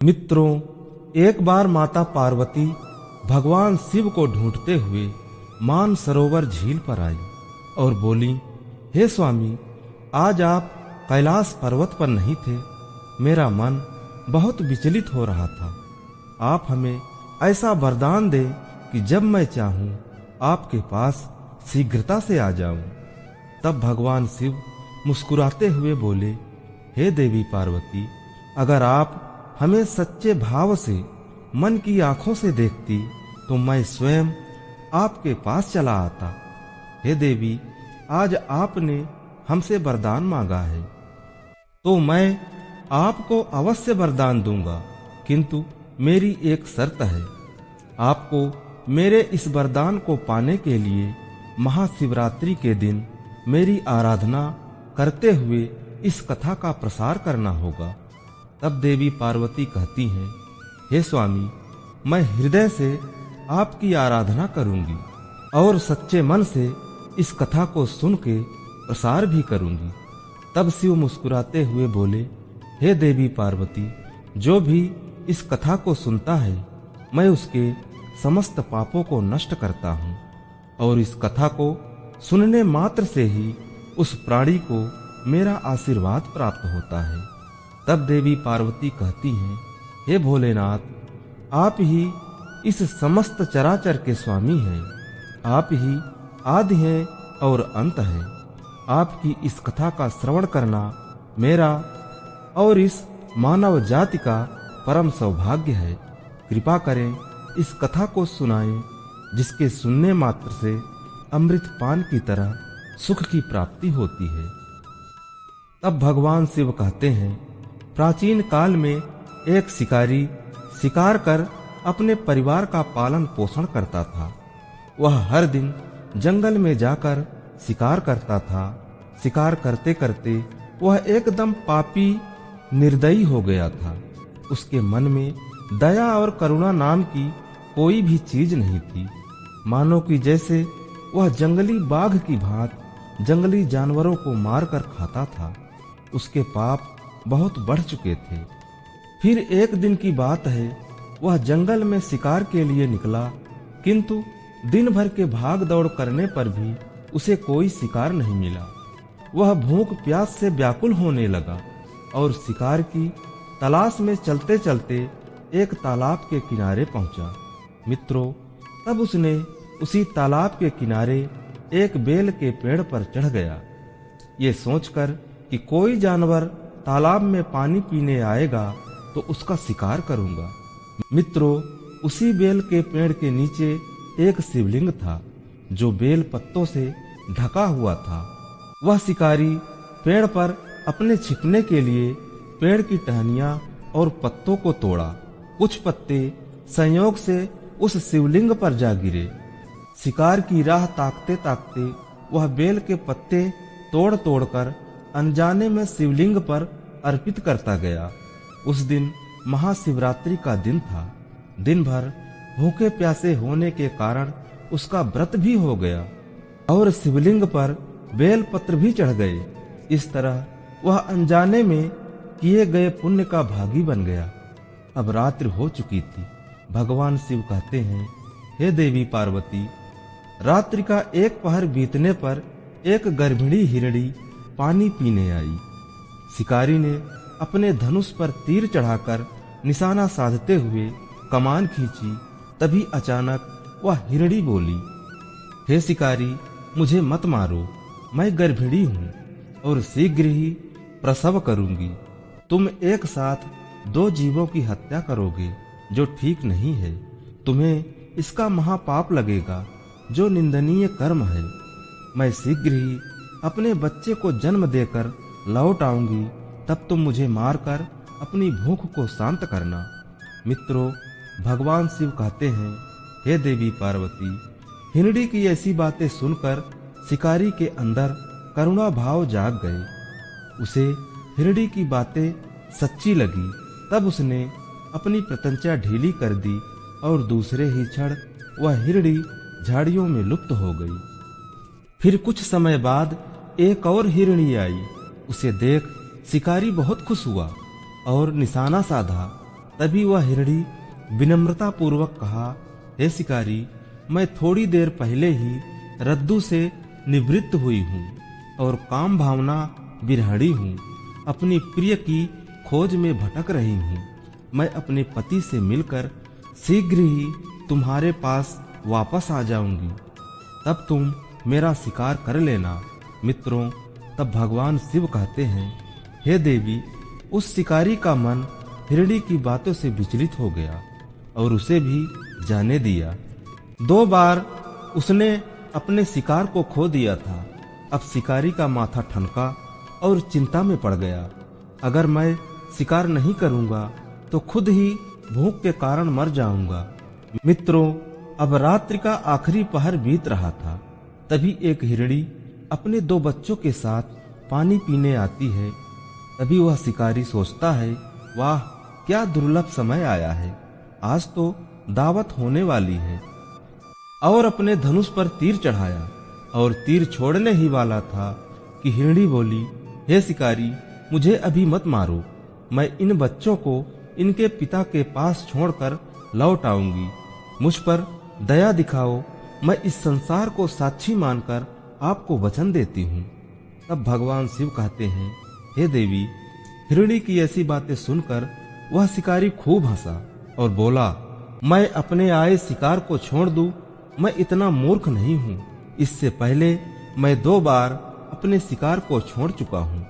मित्रों, एक बार माता पार्वती भगवान शिव को ढूंढते हुए मानसरोवर झील पर आई और बोली, हे स्वामी, आज आप कैलाश पर्वत पर नहीं थे। मेरा मन बहुत विचलित हो रहा था। आप हमें ऐसा वरदान दे कि जब मैं चाहूं आपके पास शीघ्रता से आ जाऊं। तब भगवान शिव मुस्कुराते हुए बोले, हे देवी पार्वती, अगर आप हमें सच्चे भाव से मन की आंखों से देखती तो मैं स्वयं आपके पास चला आता। हे देवी, आज आपने हमसे वरदान मांगा है तो मैं आपको अवश्य वरदान दूंगा, किंतु मेरी एक शर्त है। आपको मेरे इस वरदान को पाने के लिए महाशिवरात्रि के दिन मेरी आराधना करते हुए इस कथा का प्रसार करना होगा। तब देवी पार्वती कहती हैं, हे स्वामी, मैं हृदय से आपकी आराधना करूंगी और सच्चे मन से इस कथा को सुन के प्रसार भी करूंगी। तब शिव मुस्कुराते हुए बोले, हे देवी पार्वती, जो भी इस कथा को सुनता है मैं उसके समस्त पापों को नष्ट करता हूँ और इस कथा को सुनने मात्र से ही उस प्राणी को मेरा आशीर्वाद प्राप्त होता है। तब देवी पार्वती कहती हैं, हे भोलेनाथ, आप ही इस समस्त चराचर के स्वामी हैं। आप ही आदि हैं और अंत हैं। आपकी इस कथा का श्रवण करना मेरा और इस मानव जाति का परम सौभाग्य है। कृपा करें, इस कथा को सुनाएं, जिसके सुनने मात्र से अमृत पान की तरह सुख की प्राप्ति होती है। तब भगवान शिव कहते हैं, प्राचीन काल में एक शिकारी शिकार कर अपने परिवार का पालन पोषण करता था। वह हर दिन जंगल में जाकर शिकार करता था। शिकार करते करते वह एकदम पापी निर्दयी हो गया था। उसके मन में दया और करुणा नाम की कोई भी चीज नहीं थी। मानो कि जैसे वह जंगली बाघ की भांति जंगली जानवरों को मारकर खाता था। उसके पाप बहुत बढ़ चुके थे। फिर एक दिन की बात है, वह जंगल में शिकार के लिए निकला, किंतु दिन भर के भाग दौड़ करने पर भी उसे कोई शिकार नहीं मिला। वह भूख प्यास से व्याकुल होने लगा और शिकार की तलाश में चलते चलते एक तालाब के किनारे पहुंचा। मित्रों, तब उसने उसी तालाब के किनारे एक बेल के पेड़ पर चढ़ गया, ये सोचकर कि कोई जानवर तालाब में पानी पीने आएगा तो उसका शिकार करूंगा। मित्रों, उसी बेल के पेड़ के नीचे एक शिवलिंग था जो बेल पत्तों से ढका हुआ था। वह शिकारी पेड़ पर अपने छिपने के लिए पेड़ की टहनियां और पत्तों को तोड़ा। कुछ पत्ते संयोग से उस शिवलिंग पर जा गिरे। शिकार की राह ताकते ताकते वह बेल के पत्ते तोड़ तोड़कर अनजाने में शिवलिंग पर अर्पित करता गया। उस दिन महाशिवरात्रि का दिन था। दिन भर भूखे प्यासे होने के कारण उसका व्रत भी हो गया और शिवलिंग पर बेल पत्र भी चढ़ गए। इस तरह वह अनजाने में किए गए पुण्य का भागी बन गया। अब रात्रि हो चुकी थी। भगवान शिव कहते हैं, हे देवी पार्वती, रात्रि का एक पहर बीतने पर एक गर्भिणी हिरणी पानी पीने आई। शिकारी ने अपने धनुष पर तीर चढ़ाकर निशाना साधते हुए कमान खींची। तभी अचानक वह हिरणी बोली, हे शिकारी, मुझे मत मारो, मैं गर्भिणी हूँ और शीघ्र ही प्रसव करूंगी। तुम एक साथ दो जीवों की हत्या करोगे, जो ठीक नहीं है। तुम्हें इसका महापाप लगेगा, जो निंदनीय कर्म है। मैं शीघ्र ही अपने बच्चे को जन्म देकर लौट आऊंगी, तब तुम मुझे मारकर अपनी भूख को शांत करना। मित्रों, भगवान शिव कहते हैं, हे देवी पार्वती, हिरणी की ऐसी बातें सुनकर शिकारी के अंदर करुणा भाव जाग गए। उसे हिरणी की बातें सच्ची लगी। तब उसने अपनी प्रत्यंचा ढीली कर दी और दूसरे ही क्षण वह हिरणी झाड़ियों में लुप्त हो गई। फिर कुछ समय बाद एक और हिरणी आई। उसे देख शिकारी बहुत खुश हुआ और निशाना साधा। तभी वह हिरणी विनम्रता पूर्वक कहा, हे शिकारी, मैं थोड़ी देर पहले ही रद्दू से निवृत्त हुई हूँ और काम भावना बिरहड़ी हूँ। अपनी प्रिय की खोज में भटक रही हूँ। मैं अपने पति से मिलकर शीघ्र ही तुम्हारे पास वापस आ जाऊंगी। तब तुम मेरा शिकार कर लेना। मित्रों, तब भगवान शिव कहते हैं, हे देवी, उस शिकारी का मन हिरणी की बातों से विचलित हो गया और उसे भी जाने दिया। 2 बार उसने अपने शिकार को खो दिया था। अब शिकारी का माथा ठनका और चिंता में पड़ गया। अगर मैं शिकार नहीं करूंगा तो खुद ही भूख के कारण मर जाऊंगा। मित्रों, अब रात्रि का आखिरी पहर बीत रहा था। तभी एक हिरणी अपने 2 बच्चों के साथ पानी पीने आती है। तभी वह शिकारी सोचता है, वाह, क्या दुर्लभ समय आया है, आज तो दावत होने वाली है। और अपने धनुष पर तीर चढ़ाया और तीर छोड़ने ही वाला था कि हिरणी बोली, हे शिकारी, मुझे अभी मत मारो। मैं इन बच्चों को इनके पिता के पास छोड़कर लौट आऊंगी। मुझ पर दया दिखाओ। मैं इस संसार को साक्षी मानकर आपको वचन देती हूँ। तब भगवान शिव कहते हैं, हे देवी, हिरणी की ऐसी बातें सुनकर वह शिकारी खूब हंसा और बोला, मैं अपने आए शिकार को छोड़ दूं? मैं इतना मूर्ख नहीं हूँ। इससे पहले मैं 2 बार अपने शिकार को छोड़ चुका हूँ।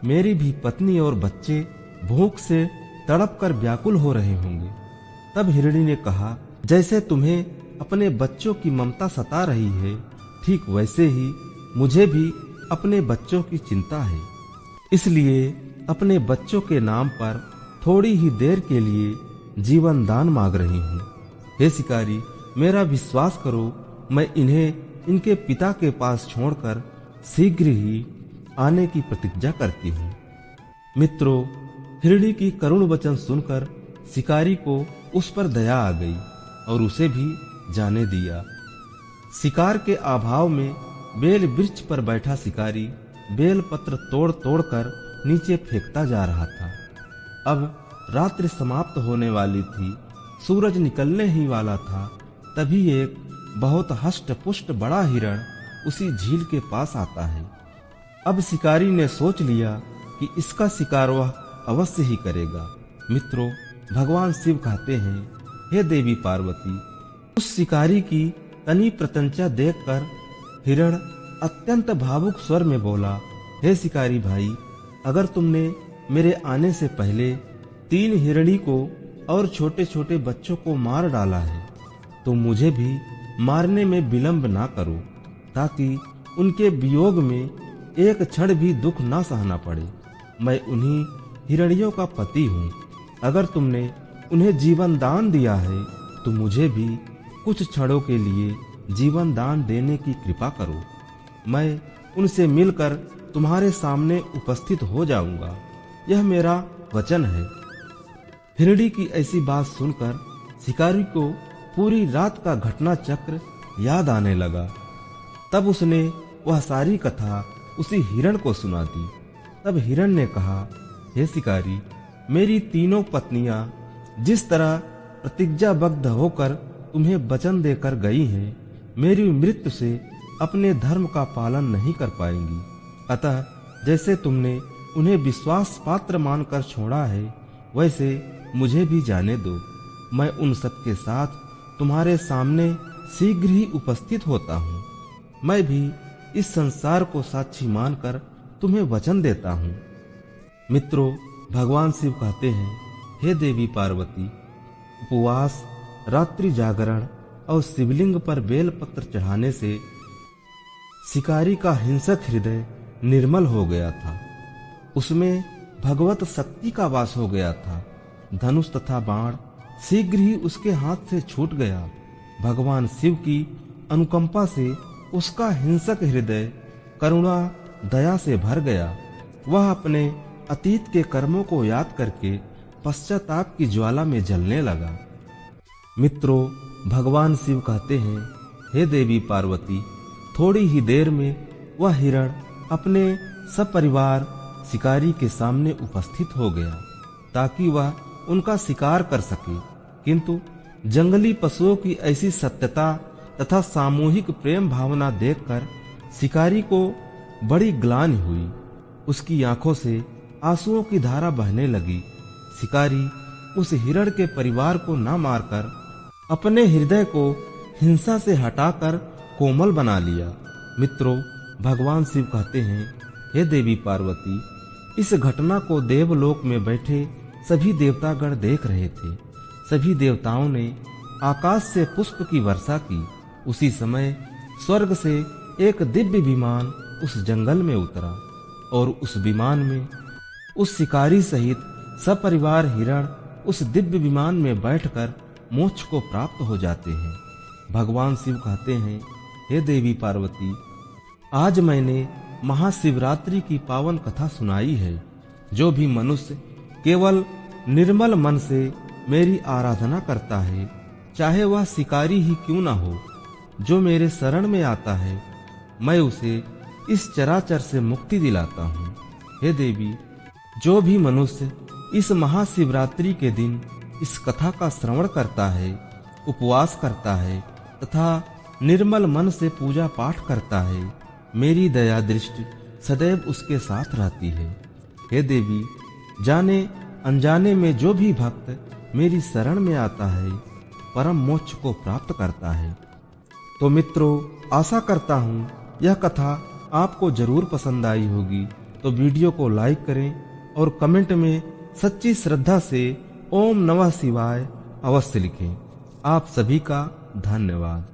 मेरी भी पत्नी और बच्चे भूख से तड़प कर व्याकुल हो रहे होंगे। तब हिरणी ने कहा, जैसे तुम्हें अपने बच्चों की ममता सता रही है, ठीक वैसे ही मुझे भी अपने बच्चों की चिंता है। इसलिए अपने बच्चों के नाम पर थोड़ी ही देर के लिए जीवन दान मांग रही हूँ। हे शिकारी, मेरा विश्वास करो, मैं इन्हें इनके पिता के पास छोड़कर शीघ्र ही आने की प्रतिज्ञा करती हूँ। मित्रों, हिरणी की करुण वचन सुनकर शिकारी को उस पर दया आ गई और उसे भी जाने दिया। शिकार के अभाव में बेल वृक्ष पर बैठा शिकारी बेल पत्र तोड़ तोड़ कर नीचे फेंकता जा रहा था। अब रात्रि समाप्त होने वाली थी, सूरज निकलने ही वाला था। तभी एक बहुत हष्ट पुष्ट बड़ा हिरण उसी झील के पास आता है। अब शिकारी ने सोच लिया कि इसका शिकार वह अवश्य ही करेगा। मित्रों, भगवान शिव कहते हैं, हे देवी पार्वती, उस शिकारी की तनी प्रत्यंचा देखकर हिरण अत्यंत भावुक स्वर में बोला, हे शिकारी भाई, अगर तुमने मेरे आने से पहले 3 हिरणी को और छोटे छोटे बच्चों को मार डाला है तो मुझे भी मारने में विलंब ना करो, ताकि उनके वियोग में एक क्षण भी दुख ना सहना पड़े। मैं उन्हीं हिरणियों का पति हूँ। अगर तुमने उन्हें जीवन दान दिया है तो मुझे भी कुछ क्षणों के लिए जीवन दान देने की कृपा करो। मैं उनसे मिलकर तुम्हारे सामने उपस्थित हो जाऊंगा, यह मेरा वचन है। हिरणी की ऐसी बात सुनकर शिकारी को पूरी रात का घटना चक्र याद आने लगा। तब उसने वह सारी कथा उसी हिरण को सुना दी। तब हिरण ने कहा, हे शिकारी, मेरी 3 पत्नियां जिस तरह प्रतिज्ञाबद्ध होकर तुम्हें वचन देकर गई हैं, मेरी मृत्यु से अपने धर्म का पालन नहीं कर पाएंगी। अतः जैसे तुमने उन्हें विश्वास पात्र मानकर छोड़ा है, वैसे मुझे भी जाने दो। मैं उन सबके साथ तुम्हारे सामने शीघ्र ही उपस्थित होता हूँ। मैं भी इस संसार को साक्षी मानकर तुम्हें वचन देता हूँ। मित्रों, भगवान शिव कहते हैं, हे देवी पार्वती, उपवास, रात्रि जागरण और शिवलिंग पर बेलपत्र चढ़ाने से शिकारी का हिंसक हृदय निर्मल हो गया था। उसमें भगवत शक्ति का वास हो गया था। धनुष तथा बाण शीघ्र ही उसके हाथ से छूट गया। भगवान शिव की अनुकंपा से उसका हिंसक हृदय करुणा दया से भर गया। वह अपने अतीत के कर्मों को याद करके पश्चाताप की ज्वाला में जलने लगा। मित्रों, भगवान शिव कहते हैं, हे देवी पार्वती, थोड़ी ही देर में वह हिरण अपने सपरिवार शिकारी के सामने उपस्थित हो गया, ताकि वह उनका शिकार कर सके, किंतु जंगली पशुओं की ऐसी सत्यता तथा सामूहिक प्रेम भावना देखकर शिकारी को बड़ी ग्लानि हुई। उसकी आंखों से आंसुओं की धारा बहने लगी। शिकारी उस हिरण के परिवार को न मारकर अपने हृदय को हिंसा से हटाकर कोमल बना लिया। मित्रों, भगवान शिव कहते हैं, हे देवी पार्वती, इस घटना को देवलोक में बैठे सभी देवतागण देख रहे थे। सभी देवताओं ने आकाश से पुष्प की वर्षा की। उसी समय स्वर्ग से एक दिव्य विमान उस जंगल में उतरा और उस विमान में उस शिकारी सहित सपरिवार हिरण उस दिव्य विमान में बैठकर मोक्ष को प्राप्त हो जाते हैं। भगवान शिव कहते हैं, हे देवी पार्वती, आज मैंने महाशिवरात्रि की पावन कथा सुनाई है। जो भी मनुष्य केवल निर्मल मन से मेरी आराधना करता है, चाहे वह शिकारी ही क्यों न हो, जो मेरे शरण में आता है, मैं उसे इस चराचर से मुक्ति दिलाता हूँ। हे देवी, जो भी मनुष्य इस महाशिवरात्रि के दिन इस कथा का श्रवण करता है, उपवास करता है तथा निर्मल मन से पूजा पाठ करता है, मेरी दया दृष्टि सदैव उसके साथ रहती है। हे देवी, जाने अनजाने में जो भी भक्त मेरी शरण में आता है, परम मोक्ष को प्राप्त करता है। तो मित्रों, आशा करता हूँ यह कथा आपको जरूर पसंद आई होगी। तो वीडियो को लाइक करें और कमेंट में सच्ची श्रद्धा से ओम नमः शिवाय अवश्य लिखें। आप सभी का धन्यवाद।